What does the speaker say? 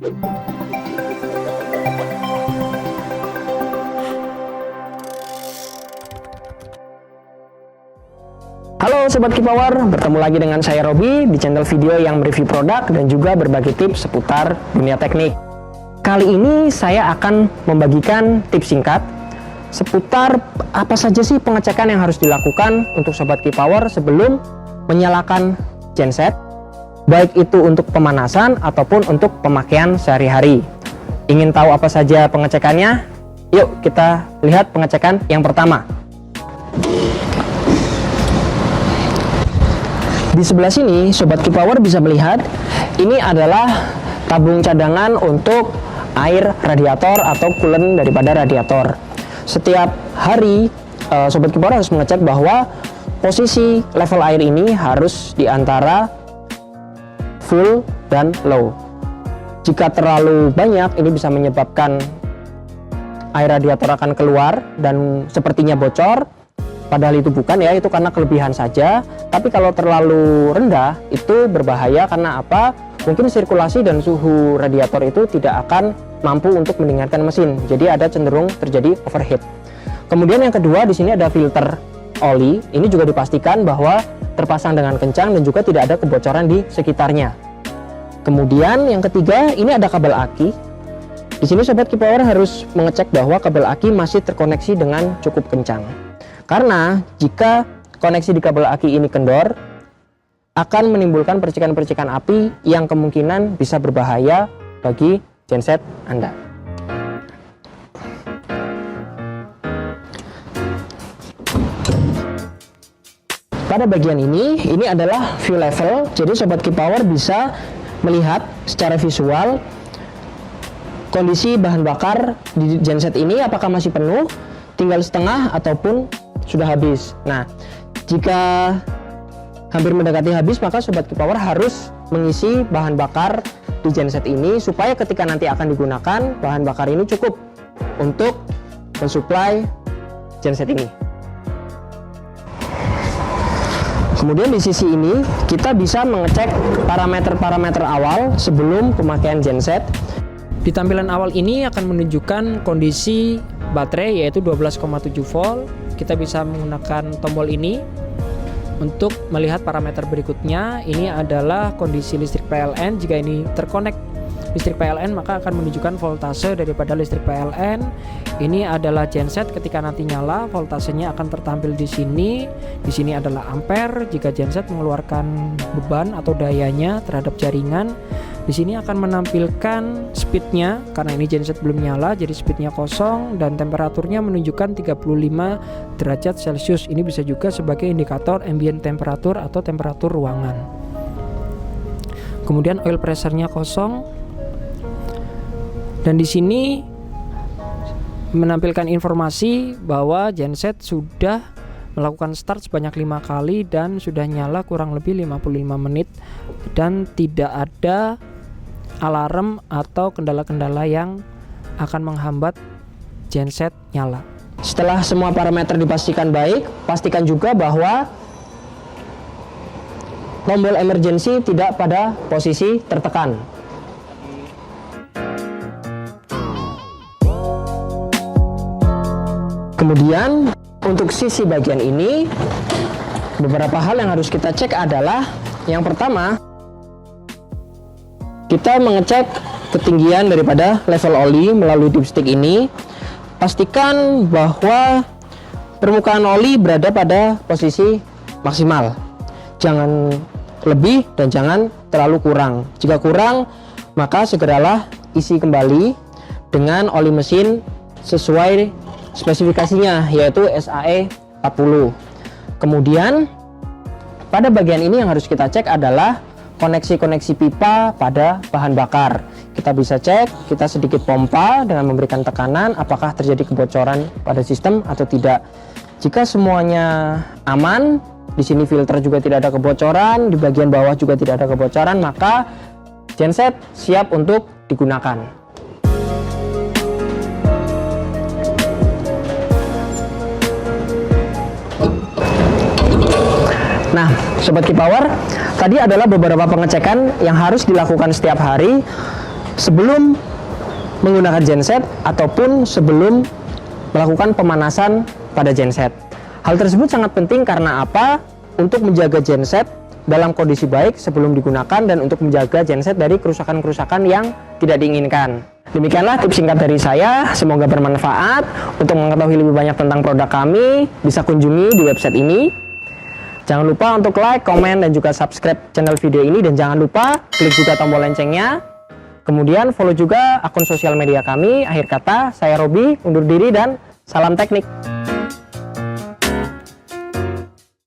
Halo Sobat Keypower, bertemu lagi dengan saya Robi di channel video yang mereview produk dan juga berbagi tips seputar dunia teknik. Kali ini saya akan membagikan tips singkat seputar apa saja sih pengecekan yang harus dilakukan untuk Sobat Keypower sebelum menyalakan genset, baik itu untuk pemanasan ataupun untuk pemakaian sehari-hari. Ingin tahu apa saja pengecekannya? Yuk kita lihat pengecekan yang pertama. Di sebelah sini Sobat Keypower bisa melihat ini adalah tabung cadangan untuk air radiator atau coolant daripada radiator. Setiap hari Sobat Keypower harus mengecek bahwa posisi level air ini harus di antara full dan low. Jika terlalu banyak ini bisa menyebabkan air radiator akan keluar dan sepertinya bocor. Padahal itu bukan ya, itu karena kelebihan saja. Tapi kalau terlalu rendah itu berbahaya karena apa? Mungkin sirkulasi dan suhu radiator itu tidak akan mampu untuk mendinginkan mesin. Jadi ada cenderung terjadi overheat. Kemudian yang kedua di sini ada filter oli. Ini juga dipastikan bahwa terpasang dengan kencang dan juga tidak ada kebocoran di sekitarnya. Kemudian yang ketiga ini ada kabel aki. Di sini Sobat Keypower harus mengecek bahwa kabel aki masih terkoneksi dengan cukup kencang. Karena jika koneksi di kabel aki ini kendor, akan menimbulkan percikan-percikan api yang kemungkinan bisa berbahaya bagi genset Anda. Pada bagian ini adalah view level, jadi Sobat Keypower bisa melihat secara visual kondisi bahan bakar di genset ini apakah masih penuh, tinggal setengah ataupun sudah habis. Nah, jika hampir mendekati habis, maka Sobat Keypower harus mengisi bahan bakar di genset ini supaya ketika nanti akan digunakan, bahan bakar ini cukup untuk mensuplai genset ini. Kemudian di sisi ini kita bisa mengecek parameter-parameter awal sebelum pemakaian genset. Di tampilan awal ini akan menunjukkan kondisi baterai yaitu 12,7 volt. Kita bisa menggunakan tombol ini untuk melihat parameter berikutnya. Ini adalah kondisi listrik PLN. Jika ini terkonek listrik PLN maka akan menunjukkan voltase daripada listrik PLN. Ini adalah genset, ketika nanti nyala voltasenya akan tertampil di sini. Di sini adalah ampere jika genset mengeluarkan beban atau dayanya terhadap jaringan. Di sini akan menampilkan speednya karena ini genset belum nyala, jadi speednya kosong dan temperaturnya menunjukkan 35 derajat Celcius. Ini bisa juga sebagai indikator ambient temperatur atau temperatur ruangan. Kemudian oil pressure-nya kosong. Dan di sini menampilkan informasi bahwa genset sudah melakukan start sebanyak 5 kali dan sudah nyala kurang lebih 55 menit dan tidak ada alarm atau kendala-kendala yang akan menghambat genset nyala. Setelah semua parameter dipastikan baik, pastikan juga bahwa tombol emergency tidak pada posisi tertekan. Kemudian untuk sisi bagian ini beberapa hal yang harus kita cek adalah yang pertama, kita mengecek ketinggian daripada level oli melalui dipstick ini. Pastikan bahwa permukaan oli berada pada posisi maksimal. Jangan lebih dan jangan terlalu kurang. Jika kurang, maka segeralah isi kembali dengan oli mesin sesuai spesifikasinya, yaitu SAE 40. Kemudian pada bagian ini yang harus kita cek adalah koneksi-koneksi pipa pada bahan bakar. Kita bisa cek, kita sedikit pompa dengan memberikan tekanan apakah terjadi kebocoran pada sistem atau tidak. Jika semuanya aman, di sini filter juga tidak ada kebocoran, di bagian bawah juga tidak ada kebocoran, maka genset siap untuk digunakan. Nah, Sobat Keypower, tadi adalah beberapa pengecekan yang harus dilakukan setiap hari sebelum menggunakan genset ataupun sebelum melakukan pemanasan pada genset. Hal tersebut sangat penting karena apa? Untuk menjaga genset dalam kondisi baik sebelum digunakan dan untuk menjaga genset dari kerusakan-kerusakan yang tidak diinginkan. Demikianlah tips singkat dari saya, semoga bermanfaat. Untuk mengetahui lebih banyak tentang produk kami, bisa kunjungi di website ini. Jangan lupa untuk like, komen, dan juga subscribe channel video ini, dan jangan lupa klik juga tombol loncengnya. Kemudian follow juga akun sosial media kami. Akhir kata, saya Robi, undur diri dan salam teknik.